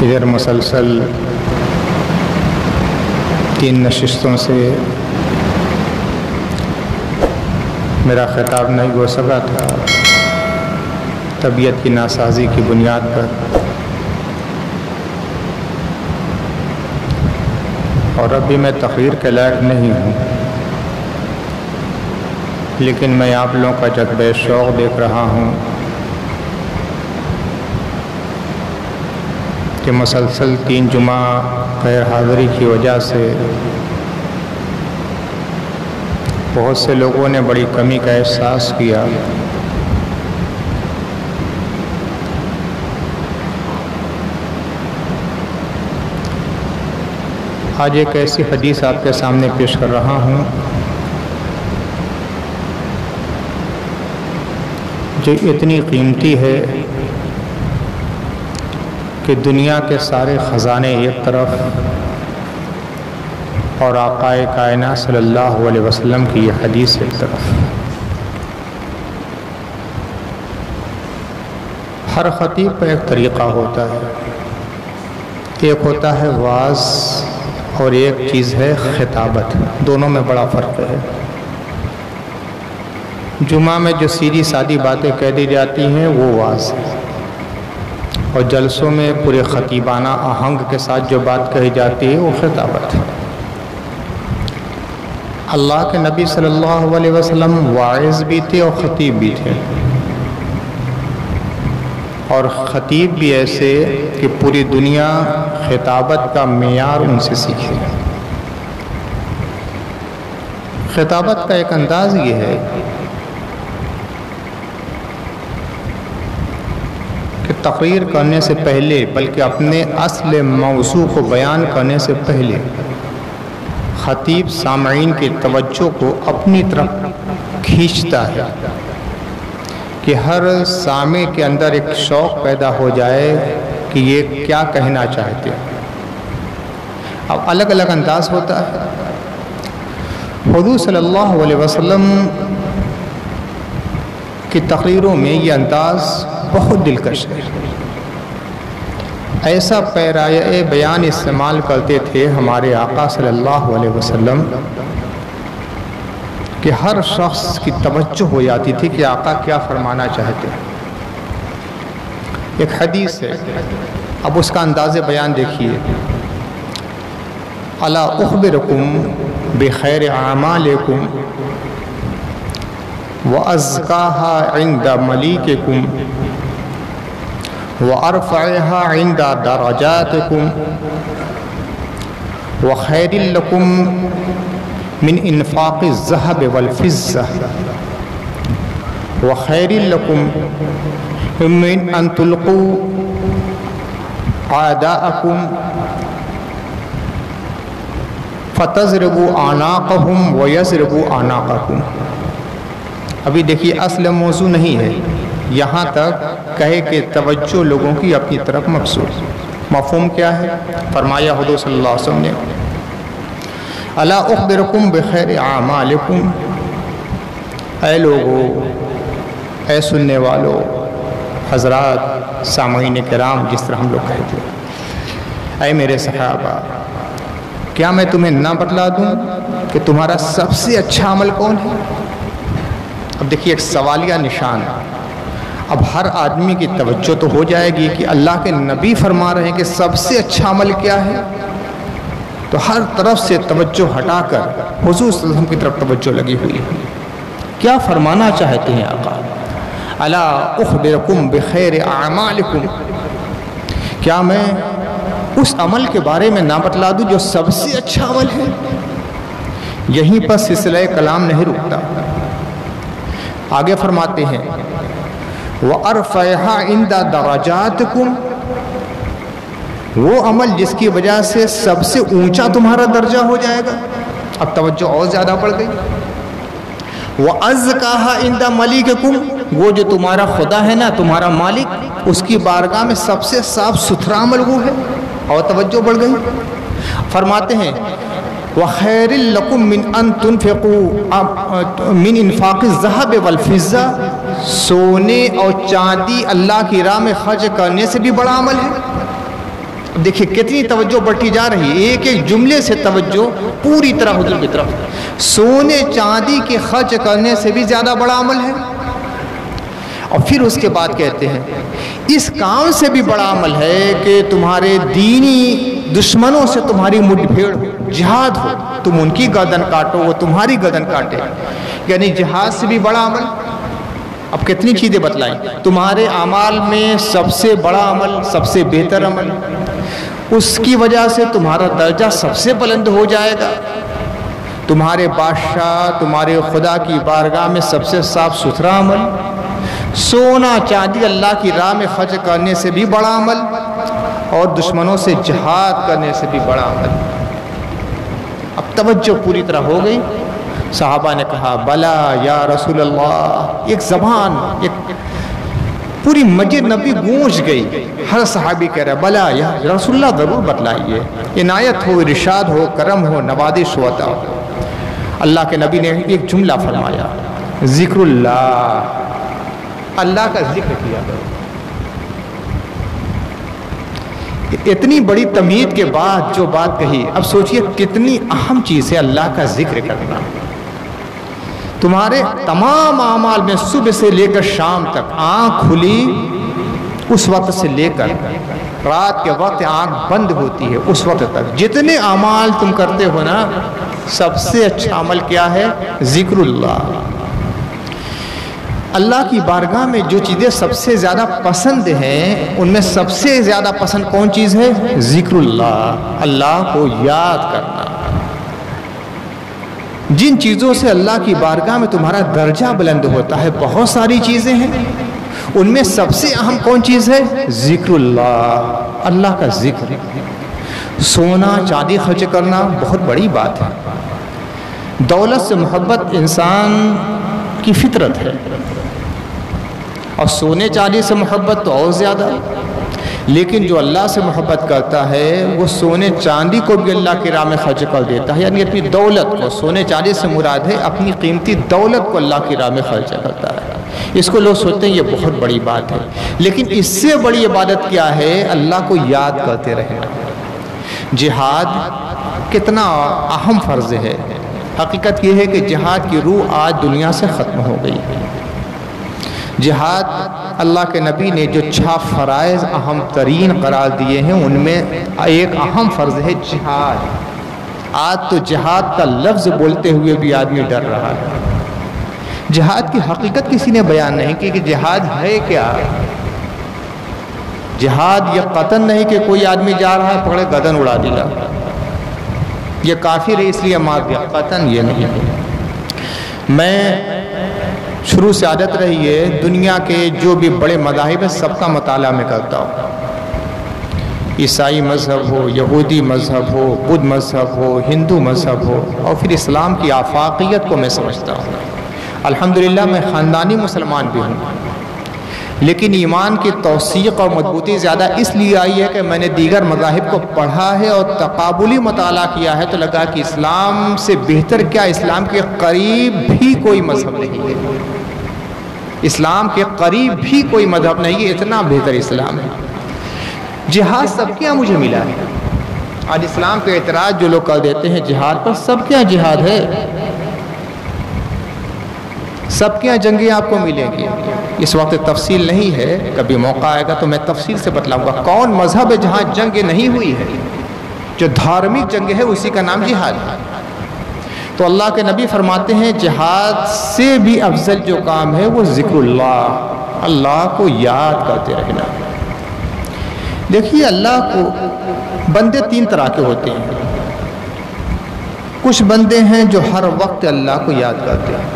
ادھر مسلسل 3 نشستوں سے میرا خطاب نہیں ہو سکا تھا طبیعت کی ناسازی کی بنیاد پر، اور اب بھی میں تقریر کے لائق نہیں ہوں، لیکن میں آپ لوگوں کا جذبہ شوق دیکھ رہا ہوں کہ مسلسل 3 جمعہ غیر حاضری کی وجہ سے بہت سے لوگوں نے بڑی کمی کا احساس کیا۔ آج ایک ایسی حدیث آپ کے سامنے پیش کر رہا ہوں جو اتنی قیمتی ہے کہ دنیا کے سارے خزانے ایک طرف اور آقا کائنات صلی اللہ علیہ وسلم کی یہ حدیث ایک طرف۔ ہر خطیب کا ایک طریقہ ہوتا ہے، ایک ہوتا ہے وعظ اور ایک چیز ہے خطابت، دونوں میں بڑا فرق ہے۔ جمعہ میں جو سیدھی سادی باتیں کہہ دی جاتی ہیں وہ وعظ ہے، اور جلسوں میں پورے خطیبانہ آہنگ کے ساتھ جو بات کہی جاتی ہے وہ خطابت ہے۔ اللہ کے نبی صلی اللہ علیہ وسلم واعظ بھی تھے اور خطیب بھی تھے، اور خطیب بھی ایسے کہ پوری دنیا خطابت کا معیار ان سے سیکھے۔ خطابت کا ایک انداز یہ ہے کہ تقریر کرنے سے پہلے، بلکہ اپنے اصل موضوع کو بیان کرنے سے پہلے، خطیب سامعین کی توجہ کو اپنی طرف کھینچتا ہے کہ ہر سامع کے اندر ایک شوق پیدا ہو جائے کہ یہ کیا کہنا چاہتے ہیں۔ اب الگ الگ انداز ہوتا ہے۔ حضور صلی اللہ علیہ وسلم کی تقریروں میں یہ انداز بہت دلکش ہے۔ ایسا پیرایہ بیان استعمال کرتے تھے ہمارے آقا صلی اللہ علیہ وسلم کہ ہر شخص کی توجہ ہو جاتی تھی کہ آقا کیا فرمانا چاہتے ہیں۔ ایک حدیث ہے، اب اس کا انداز بیان دیکھیے۔ الا اخبرکم بخیر اعمالکم وازکاها عند ملیککم وارفعها عند درجاتکم وخیر لکم من انفاق الذهب والفضة وخیر لکم من ان تلقوا اعداءکم فتضربوا اعناقهم ويضربوا اعناقکم۔ ابھی دیکھیے اصل موضوع نہیں ہے، یہاں تک کہے کہ توجہ لوگوں کی اپنی طرف مبذول۔ مفہوم کیا ہے؟ فرمایا حضور صلی اللہ علیہ وسلم نے الا اخبرکم بخیر اعمالکم، اے لوگو، اے سننے والو، حضرات، سامعین کرام، جس طرح ہم لوگ کہتے ہیں، اے میرے صحابہ، کیا میں تمہیں نہ بتلا دوں کہ تمہارا سب سے اچھا عمل کون ہے؟ اب دیکھیے ایک سوالیہ نشان۔ اب ہر آدمی کی توجہ تو ہو جائے گی کہ اللہ کے نبی فرما رہے ہیں کہ سب سے اچھا عمل کیا ہے، تو ہر طرف سے توجہ ہٹا کر حضور صلی اللہ علیہ وسلم کی طرف توجہ لگی ہوئی ہے۔ کیا فرمانا چاہتے ہیں آقا؟ الا اخبرکم بخیر اعمالکم، کیا میں اس عمل کے بارے میں نہ بتلا دوں جو سب سے اچھا عمل ہے؟ یہیں پر سلسلہ کلام نہیں رکتا، آگے فرماتے ہیں وَأَرْفَعْهَا عِنْدَ دَرَجَاتِكُمْ، وہ عمل جس کی وجہ سے سب سے اونچا تمہارا درجہ ہو جائے گا۔ اب توجہ اور زیادہ بڑھ گئی۔ وَأَزْكَاهَا عِنْدَ مَلِكِكُمْ، وہ جو تمہارا خدا ہے نا، تمہارا مالک، اس کی بارگاہ میں سب سے صاف ستھرا عمل وہ ہے، اور توجہ بڑھ گئی۔ فرماتے ہیں وَخَيْرٍ لَكُمْ مِنْ أَن تُنْفِقُوا مِنْ إِنْفَاقِ الذَّهَبِ وَالْفِضَّةِ، سونے اور چاندی اللہ کی راہ میں خرچ کرنے سے بھی بڑا عمل ہے۔ دیکھیں کتنی توجہ بڑھتی جا رہی ہے، ایک ایک جملے سے توجہ پوری طرح حضور کی طرف۔ سونے چاندی کے خرچ کرنے سے بھی زیادہ بڑا عمل ہے، اور پھر اس کے بعد کہتے ہیں اس کام سے بھی بڑا عمل ہے کہ تمہارے دینی دشمنوں سے تمہاری مٹ بھیڑ ہو، جہاد ہو، تم ان کی گردن کاٹو وہ تمہاری گردن کاٹے، یعنی جہاد سے بھی بڑا عمل۔ اب کتنی چیزیں بتلائیں، تمہارے اعمال میں سب سے بڑا عمل، سب سے بہتر عمل، اس کی وجہ سے تمہارا درجہ سب سے بلند ہو جائے گا، تمہارے بادشاہ تمہارے خدا کی بارگاہ میں سب سے صاف ستھرا عمل، سونا چاندی اللہ کی راہ میں خرچ کرنے سے بھی بڑا عمل، اور دشمنوں سے جہاد کرنے سے بھی بڑا عمل۔ اب توجہ پوری طرح ہو گئی۔ صحابہ نے کہا بلا یا رسول اللہ، ایک زبان ایک پوری مسجد نبی گونج گئی، ہر صحابی کہہ رہا ہے بلا یا رسول اللہ، ضرور بتلائیے، عنایت ہو، ارشاد ہو، کرم ہو، نوازش ہو، عطا ہو۔ اللہ کے نبی نے ایک جملہ فرمایا، ذکر اللہ، اللہ کا ذکر کیا کرو۔ اتنی بڑی تمہید کے بعد جو بات کہی، اب سوچئے کتنی اہم چیز ہے اللہ کا ذکر کرنا۔ تمہارے تمام اعمال میں صبح سے لے کر شام تک، آنکھ کھلی اس وقت سے لے کر رات کے وقت آنکھ بند ہوتی ہے اس وقت تک، جتنے اعمال تم کرتے ہو نا، سب سے اچھا عمل کیا ہے؟ ذکر اللہ۔ اللہ کی بارگاہ میں جو چیزیں سب سے زیادہ پسند ہیں، ان میں سب سے زیادہ پسند کون چیز ہے؟ ذکر اللہ، اللہ کو یاد کرنا۔ جن چیزوں سے اللہ کی بارگاہ میں تمہارا درجہ بلند ہوتا ہے، بہت ساری چیزیں ہیں، ان میں سب سے اہم کون چیز ہے؟ ذکر اللہ، اللہ کا ذکر۔ سونا چاندی خرچ کرنا بہت بڑی بات ہے، دولت سے محبت انسان کی فطرت ہے، اور سونے چاندی سے محبت تو اور زیادہ، لیکن جو اللہ سے محبت کرتا ہے وہ سونے چاندی کو بھی اللہ کی راہ میں خرچ کر دیتا ہے، یعنی اپنی دولت کو، سونے چاندی سے مراد ہے اپنی قیمتی دولت کو اللہ کی راہ میں خرچ کرتا ہے۔ اس کو لوگ سوچتے ہیں یہ بہت بڑی بات ہے، لیکن اس سے بڑی عبادت کیا ہے؟ اللہ کو یاد کرتے رہنا۔ جہاد کتنا اہم فرض ہے، حقیقت یہ ہے کہ جہاد کی روح آج دنیا سے ختم ہو گئی ہے۔ جہاد اللہ کے نبی نے جو 6 فرائض اہم ترین قرار دیے ہیں، ان میں ایک اہم فرض ہے جہاد۔ آج تو جہاد کا لفظ بولتے ہوئے بھی آدمی ڈر رہا ہے۔ جہاد کی حقیقت کسی نے بیان نہیں کی کہ جہاد ہے کیا۔ جہاد یہ قتل نہیں کہ کوئی آدمی جا رہا ہے پکڑے گردن اڑا دیا، یہ کافر ہے اس لیے مار دیا، قتل یہ نہیں ہے۔ میں شروع سے عادت رہی ہے دنیا کے جو بھی بڑے مذاہب ہیں سب کا مطالعہ میں کرتا ہوں، عیسائی مذہب ہو، یہودی مذہب ہو، بدھ مذہب ہو، ہندو مذہب ہو، اور پھر اسلام کی آفاقیت کو میں سمجھتا ہوں۔ الحمدللہ میں خاندانی مسلمان بھی ہوں، لیکن ایمان کی توثیق اور مضبوطی زیادہ اس لیے آئی ہے کہ میں نے دیگر مذاہب کو پڑھا ہے اور تقابلی مطالعہ کیا ہے، تو لگا کہ اسلام سے بہتر کیا، اسلام کے قریب بھی کوئی مذہب نہیں ہے، اسلام کے قریب بھی کوئی مذہب نہیں ہے، اتنا بہتر اسلام ہے۔ جہاد سب کیا مجھے ملا ہے۔ آج اسلام کے اعتراض جو لوگ کر دیتے ہیں جہاد پر، سب کیا جہاد ہے، سب کیا جنگیں آپ کو ملیں گی۔ اس وقت تفصیل نہیں ہے، کبھی موقع آئے گا تو میں تفصیل سے بتلاؤں گا کون مذہب ہے جہاں جنگ نہیں ہوئی ہے۔ جو دھارمک جنگ ہے اسی کا نام جہاد ہے۔ تو اللہ کے نبی فرماتے ہیں جہاد سے بھی افضل جو کام ہے وہ ذکر اللہ، اللہ کو یاد کرتے رہنا۔ دیکھیے اللہ کو بندے 3 طرح کے ہوتے ہیں۔ کچھ بندے ہیں جو ہر وقت اللہ کو یاد کرتے ہیں،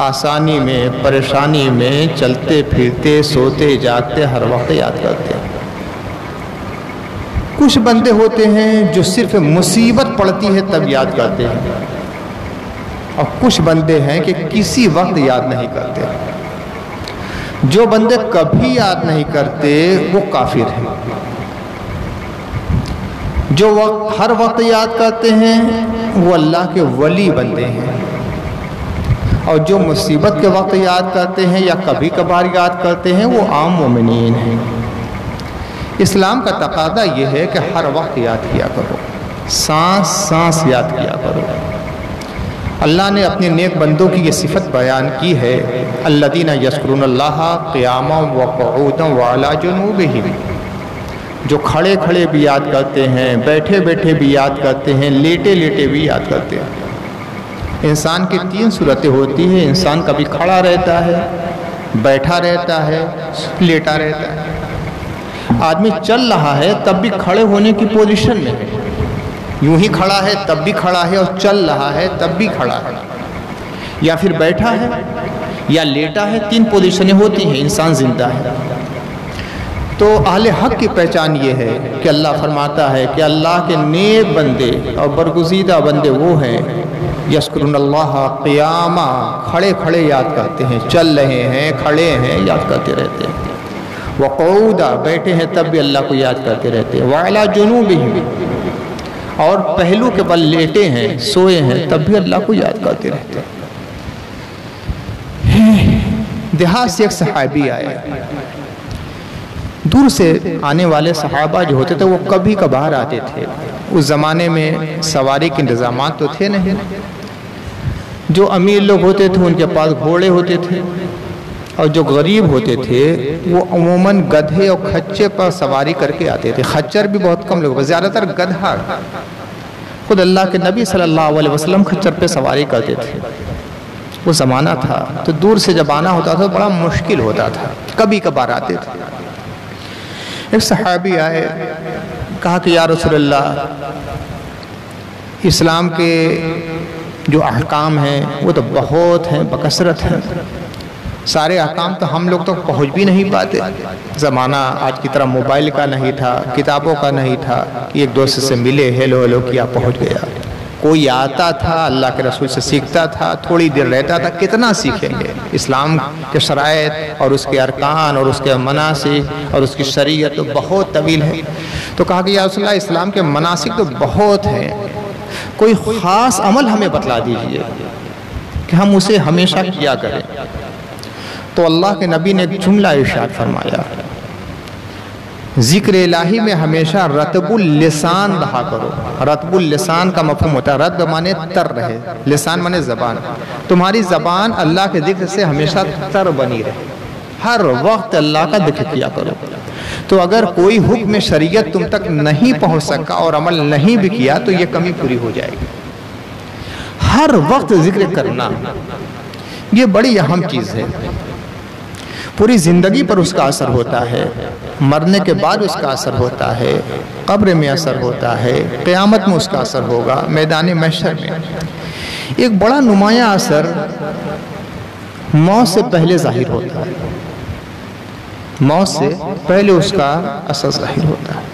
آسانی میں، پریشانی میں، چلتے پھرتے، سوتے جاگتے ہر وقت یاد کرتے ہیں۔ کچھ بندے ہوتے ہیں جو صرف مصیبت پڑتی ہے تب یاد کرتے ہیں، اور کچھ بندے ہیں کہ کسی وقت یاد نہیں کرتے۔ جو بندے کبھی یاد نہیں کرتے وہ کافر ہیں، جو ہر وقت یاد کرتے ہیں وہ اللہ کے ولی بندے ہیں، اور جو مصیبت کے وقت یاد کرتے ہیں یا کبھی کبھار یاد کرتے ہیں وہ عام مومنین ہیں۔ اسلام کا تقاضا یہ ہے کہ ہر وقت یاد کیا کرو، سانس سانس یاد کیا کرو۔ اللہ نے اپنے نیک بندوں کی یہ صفت بیان کی ہے، الذین یذکرون اللہ قیاما وقعودا وعلی جنوبہم، جو کھڑے کھڑے بھی یاد کرتے ہیں، بیٹھے بیٹھے بھی یاد کرتے ہیں، لیٹے لیٹے بھی یاد کرتے ہیں۔ انسان کی 3 صورتیں ہوتی ہیں، انسان کبھی کھڑا رہتا ہے، بیٹھا رہتا ہے، لیٹا رہتا ہے۔ آدمی چل رہا ہے تب بھی کھڑے ہونے کی پوزیشن میں ہے، یوں ہی کھڑا ہے تب بھی کھڑا ہے، اور چل رہا ہے تب بھی کھڑا ہے، یا پھر بیٹھا ہے یا لیٹا ہے۔ 3 پوزیشنیں ہوتی ہیں، انسان زندہ ہے۔ تو اہل حق کی پہچان یہ ہے کہ اللہ فرماتا ہے کہ اللہ کے نیک بندے اور برگزیدہ بندے وہ ہیں، یذکرون اللہ قیاما، کھڑے کھڑے یاد کرتے ہیں، چل رہے ہیں، کھڑے ہیں، یاد کرتے رہتے ہیں، وقعودا، بیٹھے ہیں تب بھی اللہ کو یاد کرتے رہتے ہیں، وعلی جنوبہم، اور پہلو کے بل لیٹے ہیں، سوئے ہیں، تب بھی اللہ کو یاد کرتے رہتے ہیں۔ دیہات سے ایک صحابی آئے، دور سے آنے والے صحابہ جو ہوتے تھے وہ کبھی کبھار آتے تھے۔ اس زمانے میں سواری کے انتظامات تو تھے نہیں، جو امیر لوگ ہوتے تھے ان کے پاس گھوڑے ہوتے تھے، اور جو غریب ہوتے تھے وہ عموماً گدھے اور کھچے پر سواری کر کے آتے تھے۔ خچر بھی بہت کم لوگ، زیادہ تر گدھا۔ خود اللہ کے نبی صلی اللہ علیہ وسلم خچر پہ سواری کرتے تھے۔ وہ زمانہ تھا تو دور سے جب آنا ہوتا تھا بڑا مشکل ہوتا تھا، کبھی کبھار آتے تھے۔ ایک صحابی آئے، کہا کہ یا رسول اللہ، اسلام کے جو احکام ہیں وہ تو بہت ہیں، بکثرت ہیں، سارے احکام تو ہم لوگ تک پہنچ بھی نہیں پاتے۔ زمانہ آج کی طرح موبائل کا نہیں تھا، کتابوں کا نہیں تھا کہ ایک دوسرے سے ملے، ہیلو ہیلو کیا، پہنچ گیا۔ کوئی آتا تھا اللہ کے رسول سے سیکھتا تھا، تھوڑی دیر رہتا تھا، کتنا سیکھیں گے؟ اسلام کے شرائط اور اس کے ارکان اور اس کے مناسک اور اس کی شریعت تو بہت طویل ہے۔ تو کہا کہ یا رسول اللہ، اسلام کے مناسک تو بہت ہیں، کوئی خاص عمل ہمیں بتلا دیجئے کہ ہم اسے ہمیشہ کیا کریں۔ تو اللہ کے نبی نے ایک جملہ ارشاد فرمایا، ذکر الہی میں ہمیشہ رطب اللسان رہا کرو۔ رطب اللسان کا مفہوم ہوتا ہے، رطب مانے تر رہے، لسان مانے زبان۔ تمہاری زبان اللہ کے ذکر سے ہمیشہ تر بنی رہے، ہر وقت اللہ کا ذکر کیا کرو۔ تو اگر کوئی حکم شریعت تم تک نہیں پہنچ سکا اور عمل نہیں بھی کیا تو یہ کمی پوری ہو جائے گی۔ ہر وقت ذکر کرنا یہ بڑی اہم چیز ہے، پوری زندگی پر اس کا اثر ہوتا ہے، مرنے کے بعد اس کا اثر ہوتا ہے، قبر میں اثر ہوتا ہے، قیامت میں اس کا اثر ہوگا، میدان محشر میں۔ ایک بڑا نمایاں اثر موت سے پہلے ظاہر ہوتا ہے، موت سے پہلے اس کا اثر ظاہر ہوتا ہے۔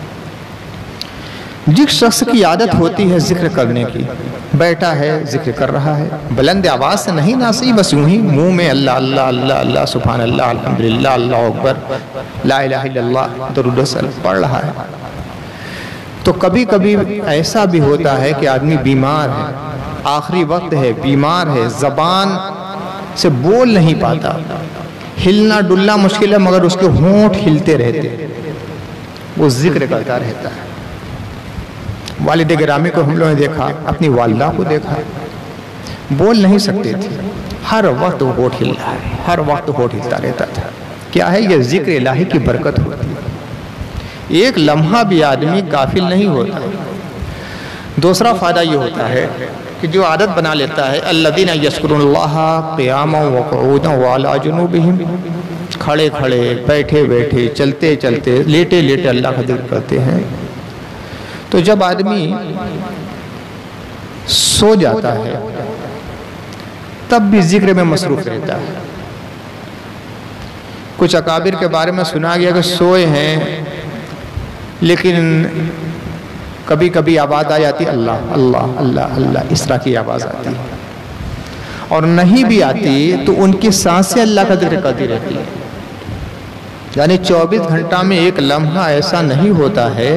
جس شخص کی عادت ہوتی ہے ذکر کرنے کی، بیٹھا ہے ذکر کر رہا ہے، بلند آواز سے نہیں ناصحیح، بس یوں ہی منہ میں اللہ اللہ اللہ اللہ سبحان اللہ الحمدللہ اللہ اکبر لا الہ الا اللہ درود و سلام پڑھ رہا ہے۔ تو کبھی کبھی ایسا بھی ہوتا ہے کہ آدمی بیمار ہے، آخری وقت ہے، بیمار ہے، زبان سے بول نہیں پاتا، ہلنا ڈلنا مشکل ہے، مگر اس کے ہونٹ ہلتے رہتے، وہ ذکر کرتا رہتا ہے۔ والد گرامی کو ہم لوگوں نے دیکھا، اپنی والدہ کو دیکھا، بول نہیں سکتے تھے، ہر وقت وہ ہونٹ ہل رہا ہے، ہر وقت ہونٹ ہلتا رہتا تھا۔ کیا ہے؟ یہ ذکر الہی کی برکت ہوتی ہے، ایک لمحہ بھی آدمی غافل نہیں ہوتا۔ دوسرا فائدہ یہ ہوتا ہے کہ جو عادت بنا لیتا ہے، الذین یذکرون اللہ قیاما وقعودا وعلی جنوبہم، کھڑے کھڑے، بیٹھے بیٹھے، چلتے چلتے، لیٹے لیٹے اللہ کا ذکر کرتے ہیں، تو جب آدمی سو جاتا ہے تب بھی ذکر میں مصروف رہتا ہے۔ کچھ اکابر کے بارے میں سنا گیا کہ سوئے ہیں لیکن کبھی کبھی آواز آ جاتی اللہ اللہ اللہ اللہ، اس طرح کی آواز آتی، اور نہیں بھی آتی تو ان کی سانسیں اللہ کا ذکر کرتی رہتی ہے۔ یعنی 24 گھنٹہ میں ایک لمحہ ایسا نہیں ہوتا ہے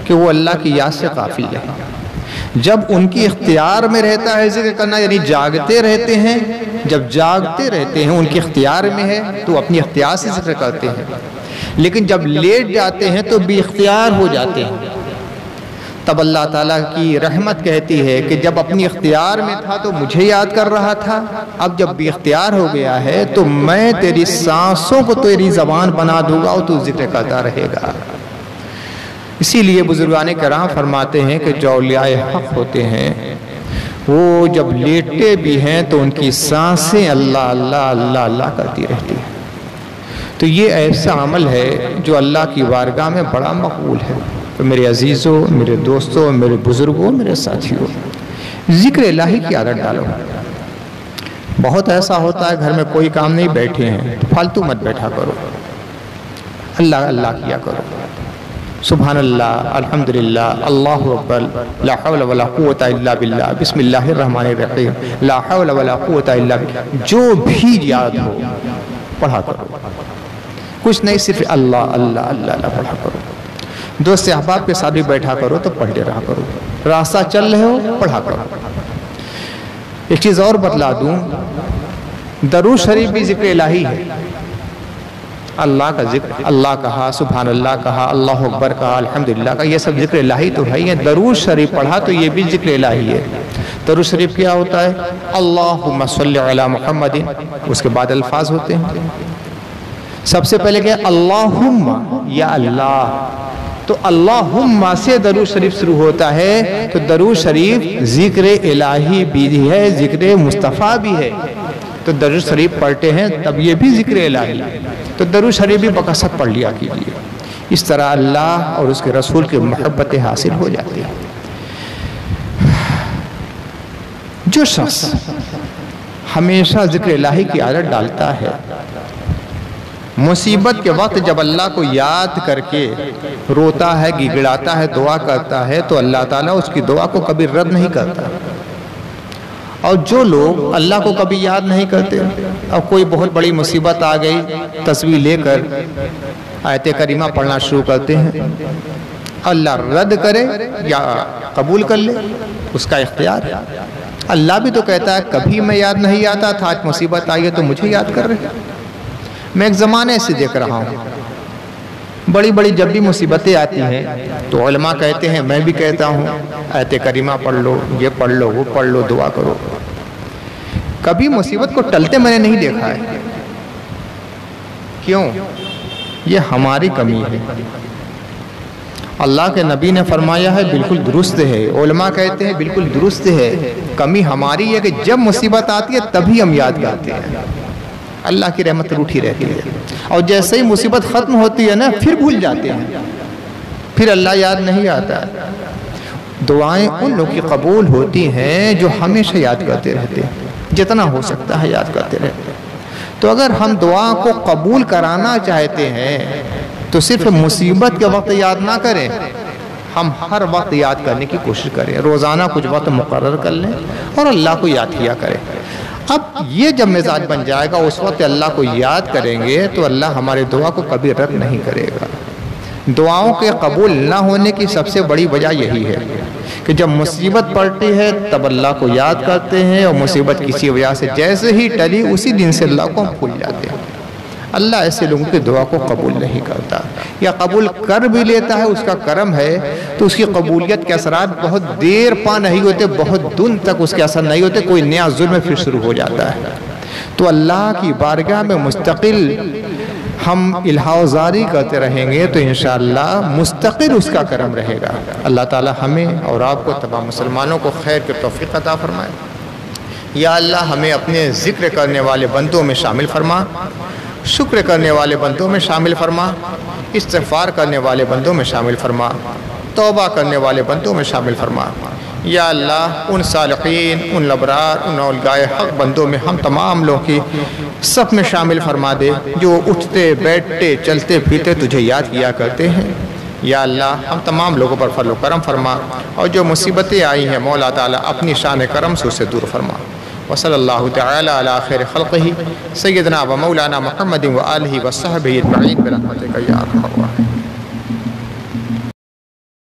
کہ وہ اللہ کی یاد سے غافل رہے۔ جب ان کی اختیار میں رہتا ہے ذکر کرنا، یعنی جاگتے رہتے ہیں، جب جاگتے رہتے ہیں ان کے اختیار میں ہے تو اپنی اختیار سے ذکر کرتے ہیں، لیکن جب لیٹ جاتے ہیں تو بے اختیار ہو جاتے ہیں۔ تب اللہ تعالیٰ کی رحمت کہتی ہے کہ جب اپنی اختیار میں تھا تو مجھے یاد کر رہا تھا، اب جب بے اختیار ہو گیا ہے تو میں تیری سانسوں کو تیری زبان بنا دوں گا اور تو ذکر کرتا رہے گا۔ اسی لیے بزرگان کرام فرماتے ہیں کہ جو اولیاء حق ہوتے ہیں وہ جب لیٹتے بھی ہیں تو ان کی سانسیں اللہ اللہ اللہ اللہ کرتی رہتی ہیں۔ تو یہ ایسا عمل ہے جو اللہ کی بارگاہ میں بڑا مقبول ہے۔ تو میرے عزیزوں، میرے دوستوں، میرے بزرگوں، میرے ساتھیوں، ذکر الہی کی عادت ڈالو۔ بہت ایسا ہوتا ہے گھر میں کوئی کام نہیں، بیٹھے ہیں، فالتو مت بیٹھا کرو، اللہ اللہ کیا کرو، سبحان اللہ، الحمدللہ، اللہ اکبر، لا حول ولا قوت الا باللہ، بسم اللہ الرحمن الرحیم، لا حول ولا قوت الا باللہ، جو بھی یاد ہو پڑھا کرو، کچھ نہیں، صرف اللہ اللہ اللہ اللہ پڑھا کرو۔ دوست احباب کے ساتھ بھی بیٹھا کرو تو پڑھتے رہا کرو، راستہ چل رہے ہو پڑھا کرو۔ ایک چیز اور بتلا دوں، درود شریف بھی ذکر الہی ہے۔ اللہ کا ذکر، اللہ کہا، سبحان اللہ کہا، اللہ اکبر کہا، الحمدللہ کہا، یہ سب ذکر الہی تو ہے ہی ہے۔ درود شریف پڑھا تو یہ بھی ذکر الہی ہے۔ درود شریف کیا ہوتا ہے؟ اللہم صلی علی محمد، اس کے بعد الفاظ ہوتے ہیں۔ سب سے پہلے کیا؟ اللہم، یا اللہ، تو اللہم سے درود شریف شروع ہوتا ہے، تو درود شریف ذکر الہی بھی ہے، ذکر مصطفیٰ بھی ہے۔ تو درود شریف پڑھتے ہیں تب یہ بھی ذکر الہی، تو درود شریف بھی بکثرت پڑھ لیا کیجیے، اس طرح اللہ اور اس کے رسول کی محبت حاصل ہو جاتی ہے۔ جو شخص ہمیشہ ذکر الہی کی عادت ڈالتا ہے، مصیبت کے وقت جب اللہ کو یاد کر کے روتا ہے، گڑگڑاتا ہے، دعا کرتا ہے، تو اللہ تعالیٰ اس کی دعا کو کبھی رد نہیں کرتا۔ اور جو لوگ اللہ کو کبھی یاد نہیں کرتے، اب کوئی بہت بڑی مصیبت آ گئی، تصویر لے کر آیت کریمہ پڑھنا شروع کرتے ہیں، اللہ رد کرے یا قبول کر لے اس کا اختیار ہے۔ اللہ بھی تو کہتا ہے کبھی میں یاد نہیں آتا تھا، آج مصیبت آئی ہے تو مجھے یاد کر رہے۔ میں ایک زمانے سے دیکھ رہا ہوں، بڑی بڑی جب بھی مصیبتیں آتی ہیں تو علماء کہتے ہیں، میں بھی کہتا ہوں، آیت کریمہ پڑھ لو، یہ پڑھ لو، وہ پڑھ لو، دعا کرو۔ کبھی مصیبت کو ٹلتے میں نے نہیں دیکھا ہے۔ کیوں؟ یہ ہماری کمی ہے۔ اللہ کے نبی نے فرمایا ہے بالکل درست ہے، علماء کہتے ہیں بالکل درست ہے، کمی ہماری ہے کہ جب مصیبت آتی ہے تبھی ہم یاد کرتے ہیں، اللہ کی رحمت روٹھی رہتی ہے، اور جیسے ہی مصیبت ختم ہوتی ہے نا پھر بھول جاتے ہیں، پھر اللہ یاد نہیں آتا۔ دعائیں ان لوگوں کی قبول ہوتی ہیں جو ہمیشہ یاد کرتے رہتے ہیں، جتنا ہو سکتا ہے یاد کرتے رہتے ہیں۔ تو اگر ہم دعا کو قبول کرانا چاہتے ہیں تو صرف مصیبت کے وقت یاد نہ کریں، ہم ہر وقت یاد کرنے کی کوشش کریں، روزانہ کچھ وقت مقرر کر لیں اور اللہ کو یاد کیا کریں۔ اب یہ جب مزاج بن جائے گا، اس وقت اللہ کو یاد کریں گے تو اللہ ہماری دعا کو کبھی رد نہیں کرے گا۔ دعاؤں کے قبول نہ ہونے کی سب سے بڑی وجہ یہی ہے کہ جب مصیبت پڑتی ہے تب اللہ کو یاد کرتے ہیں، اور مصیبت کسی وجہ سے جیسے ہی ٹلی اسی دن سے اللہ کو ہم بھول جاتے ہیں۔ اللہ ایسے لوگوں کی دعا کو قبول نہیں کرتا، یا قبول کر بھی لیتا ہے، اس کا کرم ہے تو اس کی قبولیت کے اثرات بہت دیر پا نہیں ہوتے، بہت دن تک اس کے اثر نہیں ہوتے، کوئی نیا ظلم پھر شروع ہو جاتا ہے۔ تو اللہ کی بارگاہ میں مستقل ہم الہاوزاری کرتے رہیں گے تو انشاءاللہ مستقل اس کا کرم رہے گا۔ اللہ تعالی ہمیں اور آپ کو تمام مسلمانوں کو خیر کے توفیق عطا فرمائے۔ یا اللہ ہمیں اپنے ذکر کرنے والے بندوں میں شامل فرما، شکر کرنے والے بندوں میں شامل فرما، استغفار کرنے والے بندوں میں شامل فرما، توبہ کرنے والے بندوں میں شامل فرما۔ یا اللہ ان صالحین، ان لبرار، ان اولیاء حق بندوں میں ہم تمام لوگوں کی سب میں شامل فرما دے جو اٹھتے بیٹھتے چلتے پھرتے تجھے یاد کیا کرتے ہیں۔ یا اللہ ہم تمام لوگوں پر فضل و کرم فرما، اور جو مصیبتیں آئی ہیں مولا تعالیٰ اپنی شان کرم سے اسے دور فرما۔ وصلی اللہ تعالی علی خیر خلقہ سیدنا و مولانا محمد و آلہ و صحبہ اجمعین برحمتک یا ارحم الراحمین۔